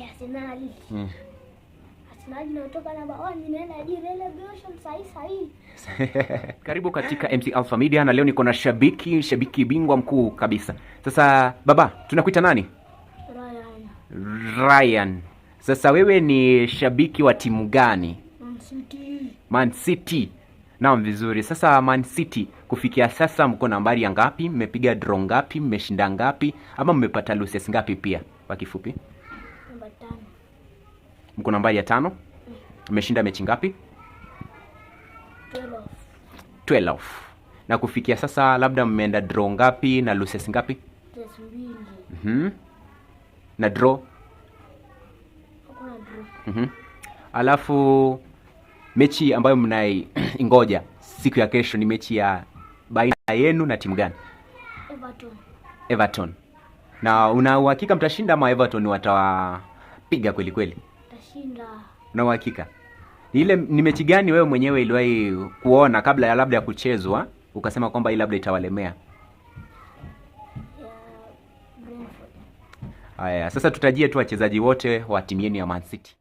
Arsenal. Arsenal inatoka namba 1 inaenda hadi relegation sahi. Karibu katika MC Alpha Media na leo niko na shabiki bingwa mkuu kabisa. Sasa baba, tunakuita nani? Ryan. Sasa wewe ni shabiki wa timu gani? Man City. Naam, vizuri. Sasa Man City kufikia sasa mko nambari ya ngapi? Mmepiga draw ngapi? Mmeshinda ngapi? Ama mmepata losses ngapi pia? Kwa kifupi. Namba 5. Mko nambari ya 5? Mmeshinda mechi ngapi? 12. Na kufikia sasa labda mmeenda draw ngapi na losses ngapi? 2. Na draw? Alafu mechi ambayo mnaingoja siku ya kesho ni mechi ya baina yenu na timu gani? Everton. Na una uhakika mtashinda ama Everton watawapiga kweli kweli? Tashinda. Una uhakika? Ni mechi gani wewe mwenyewe iliwahi kuona kabla ya labda ya kuchezwa ukasema kwamba hii labda itawalemea? Haya, sasa tutajie tu wachezaji wote wa timu yenu ya Man City.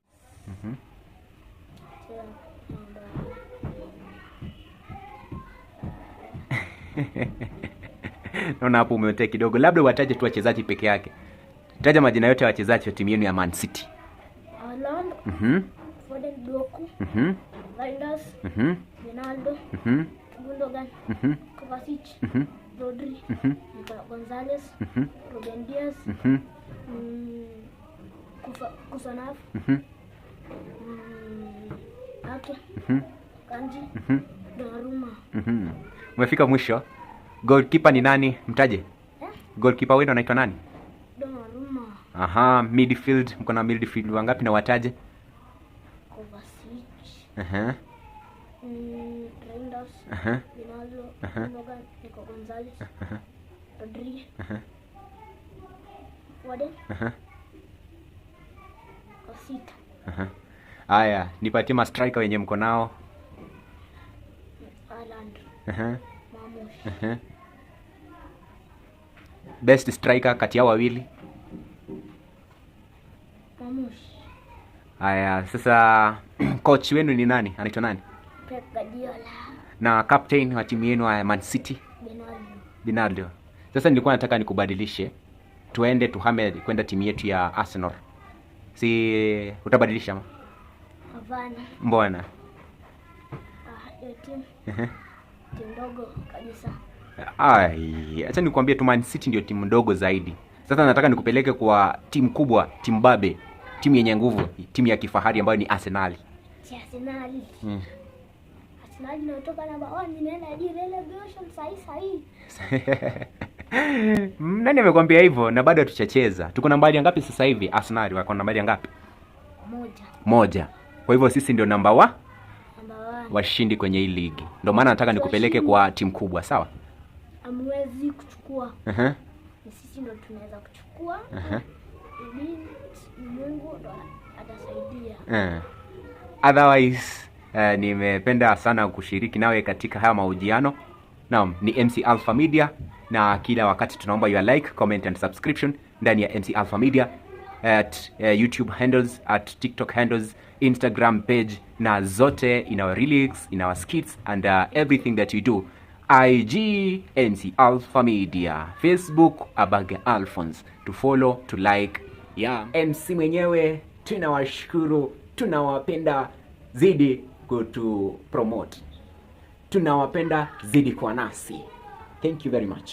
Naona hapo umeotea kidogo. Labda wataje tu wachezaji peke yake. Taja majina yote ya wachezaji wa timu yenu ya Man City. Haaland. Foden, Doku. Reinders. Ronaldo. Gundogan. Kovacic. Rodri. Gonzalez. Ruben Dias. Kusanaf. Ake. Kanji. Donnarumma. Umefika mwisho. Goalkeeper ni nani? Mtaje. Goalkeeper wenu anaitwa nani? Donnarumma. Midfield, mko na midfield wangapi na wataje? Kovacic. Reinders. Ronaldo. Gundogan. Gonzalez. Rodri. Foden. Osita. Haya, nipatie ma striker wenye mko nao. Haaland. Mamush. Best striker kati ya wawili? Mamush. Haya, sasa coach wenu ni nani? Anaitwa nani? Pep Guardiola. Na captain wa timu yenu ya Man City? Bernardo. Sasa nilikuwa nataka nikubadilishe. Tuende tuhame kwenda timu yetu ya Arsenal. Si utabadilisha ama? Hapana. Mbona? Hiyo timu. Timu ndogo kabisa. Acha nikwambie tu Man City ndio timu ndogo zaidi. Sasa nataka nikupeleke kwa timu kubwa, timu babe, timu yenye nguvu, timu ya kifahari ambayo ni Arsenal. Arsenal. Arsenal inatoka namba 1 inaenda hadi relegation sahi. Nani amekwambia hivyo? Na bado tutacheza. Tuko nambari ngapi sasa hivi? Arsenal wako nambari ngapi? 1. Kwa hivyo sisi ndio namba 1 washindi kwenye hii ligi. Ndio maana nataka nikupeleke kwa timu kubwa, sawa? Amwezi kuchukua. Sisi ndio tunaweza kuchukua. Mungu ndo atasaidia. Otherwise, nimependa sana kushiriki nawe katika haya mahojiano. Naam, ni MC Alpha Media na kila wakati tunaomba your like, comment and subscription ndani ya MC Alpha Media at YouTube handles, at TikTok handles, Instagram page na zote in our lyrics, in our skits and everything that we do. IG MC Alpha Media, Facebook Abage Alphonse, to follow, to like. MC mwenyewe tunawashukuru, tunawapenda, zidi kutu promote. Tunawapenda, zidi kwa nasi. Thank you very much.